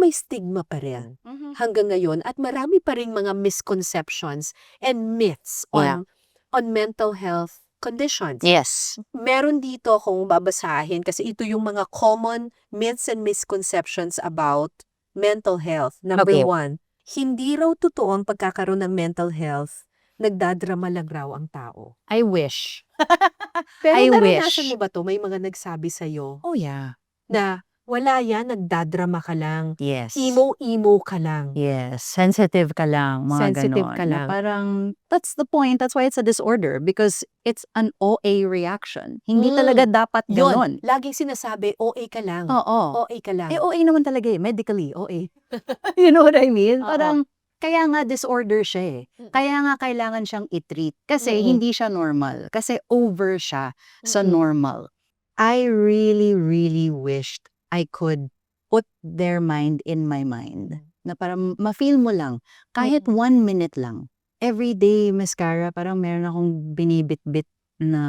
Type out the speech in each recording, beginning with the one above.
may stigma pa rin hanggang ngayon at marami pa ring mga misconceptions and myths Yeah. on mental health conditions. Yes. Meron dito kung babasahin kasi ito yung mga common myths and misconceptions about mental health. Number Okay. 1, hindi raw totoo ang pagkakaroon ng mental health. Nagdadrama lang raw ang tao. I wish. Pero I naranasan wish. mo ba to? May mga nagsabi sa'yo Oh, yeah. na wala yan, nagdadrama ka lang. Yes. Emo-emo ka lang. Yes. Sensitive ka lang, mga Sensitive ganon. ka Na lang. parang, that's the point. That's why it's a disorder. Because it's an OA reaction. Hindi talaga dapat ganon. Yun, laging sinasabi, OA ka lang. Oo. OA ka lang. OA naman talaga medically, OA. You know what I mean? Oo. Parang, kaya nga disorder siya Kaya nga kailangan siyang i-treat. Kasi Mm-mm. hindi siya normal. Kasi over siya sa Mm-mm. normal. I really, really wished I could put their mind in my mind. Na parang ma-feel mo lang. Kahit 1 minute lang. Every day, Miss Cara, parang meron akong binibit-bit na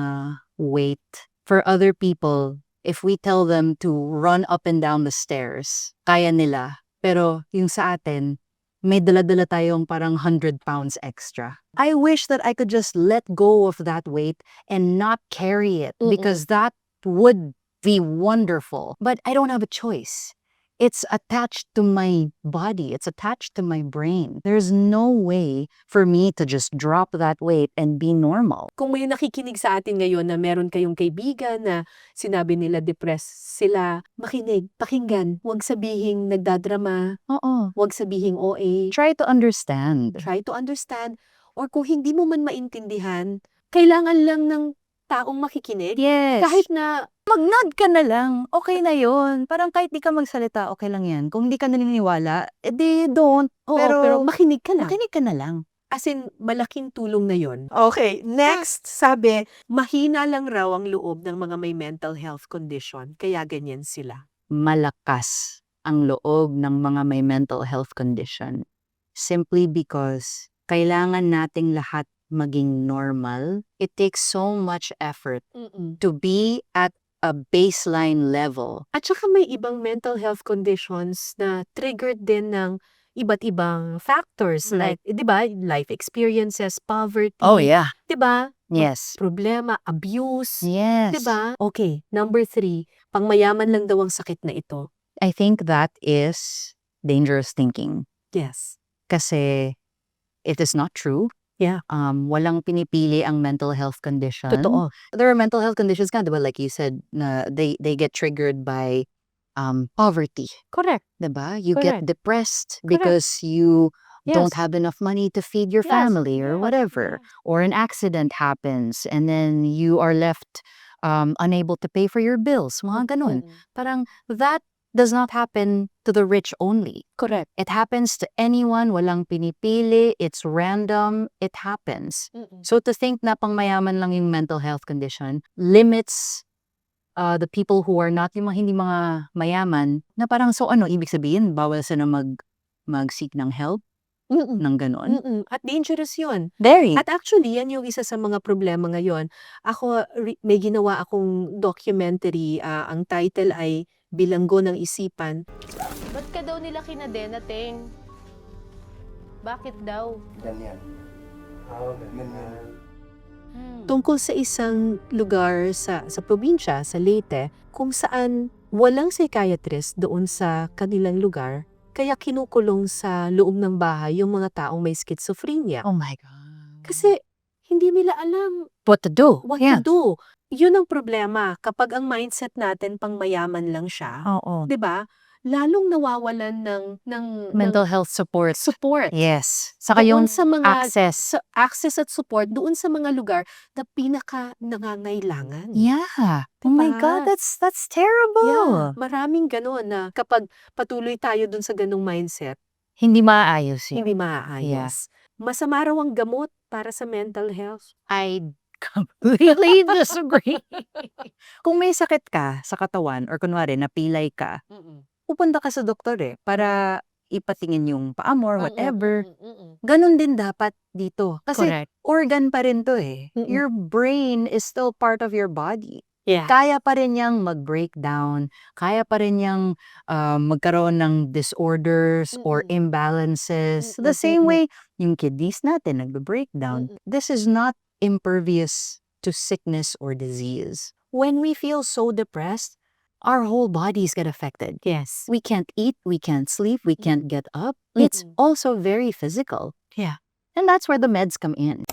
weight. For other people, if we tell them to run up and down the stairs, kaya nila. Pero yung sa atin, may dala-dala tayong parang 100 pounds extra. I wish that I could just let go of that weight and not carry it because that would be wonderful. But I don't have a choice. It's attached to my body. It's attached to my brain. There's no way for me to just drop that weight and be normal. Kung may nakikinig sa atin ngayon na meron kayong kaibigan na sinabi nila depressed sila, makinig, pakinggan. Huwag sabihing nagdadrama, Oo. huwag sabihing OA. Try to understand. Try to understand. Or kung hindi mo man maintindihan, kailangan lang ng taong makikinig. Yes. Kahit na Mag-nod ka na lang. Okay na yun. Parang kahit di ka magsalita, okay lang yan. Kung hindi ka naniniwala, edi don't. Oo, Pero pero makinig ka lang. makinig ka na lang. As in, malaking tulong na yon. Okay, next, sabi, mahina lang raw ang loob ng mga may mental health condition, kaya ganyan sila. Malakas ang loob ng mga may mental health condition. Simply because kailangan nating lahat maging normal. It takes so much effort to be at a baseline level. At saka may ibang mental health conditions na triggered din ng iba't ibang factors like, di ba, life experiences, poverty. Oh, yeah. Di ba? Yes. Problema, abuse. Yes. Di ba? Okay, number 3, pangmayaman lang daw ang sakit na ito. I think that is dangerous thinking. Yes. Kasi it is not true. Yeah. Walang pinipili ang mental health condition. Totoo. There are mental health conditions nga, diba? Like you said, na they get triggered by poverty. Correct. Diba? You Correct. get depressed Correct. because you don't Yes. have enough money to feed your Yes. family or Yes. whatever. Or an accident happens and then you are left unable to pay for your bills. Mga ganun. Parang that does not happen to the rich only. Correct. It happens to anyone, walang pinipili, it's random, it happens. So to think na pangmayaman lang yung mental health condition limits the people who are not, yung mga hindi mga mayaman, na parang so ano, ibig sabihin, bawal sila mag-seek ng help, ng ganon. At dangerous yun. Very. At actually, yan yung isa sa mga problema ngayon. Ako, may ginawa akong documentary. Ang title ay Bilanggo ng Isipan. Ba't ka daw nila kinadena, Teng? Bakit daw? Ganyan. Ganyan. Tungkol sa isang lugar sa probinsya, sa Leyte, kung saan walang psychiatrist doon sa kanilang lugar, kaya kinukulong sa loob ng bahay yung mga taong may schizophrenia. Oh my God. Kasi hindi nila alam What to do. what Yeah. to do. Yun ang problema kapag ang mindset natin pang mayaman lang siya. Oo. 'Di ba? Lalong nawawalan ng Mental health support. support. Yes. Saka yung Doon sa mga access. access at support doon sa mga lugar na pinaka nangangailangan. Yeah. Oh my Diba? God, that's terrible. Yeah, maraming gano'n na kapag patuloy tayo dun sa ganung mindset, Hindi maaayos yun. hindi maaayos. Masama raw ang gamot para sa mental health. I completely disagree. Kung may sakit ka sa katawan or kunwari napilay ka, pupunta ka sa doktor para ipatingin yung paa mo or whatever. Ganon din dapat dito. Kasi Correct. organ pa rin to Mm-mm. Your brain is still part of your body. Yeah. Kaya pa rin niyang mag-breakdown, kaya pa rin niyang magkaroon ng disorders or imbalances. The same way, yung kidneys natin nagbe-breakdown. This is not impervious to sickness or disease. When we feel so depressed, our whole bodies get affected. Yes. We can't eat, we can't sleep, we can't get up. It's also very physical. Yeah. And that's where the meds come in.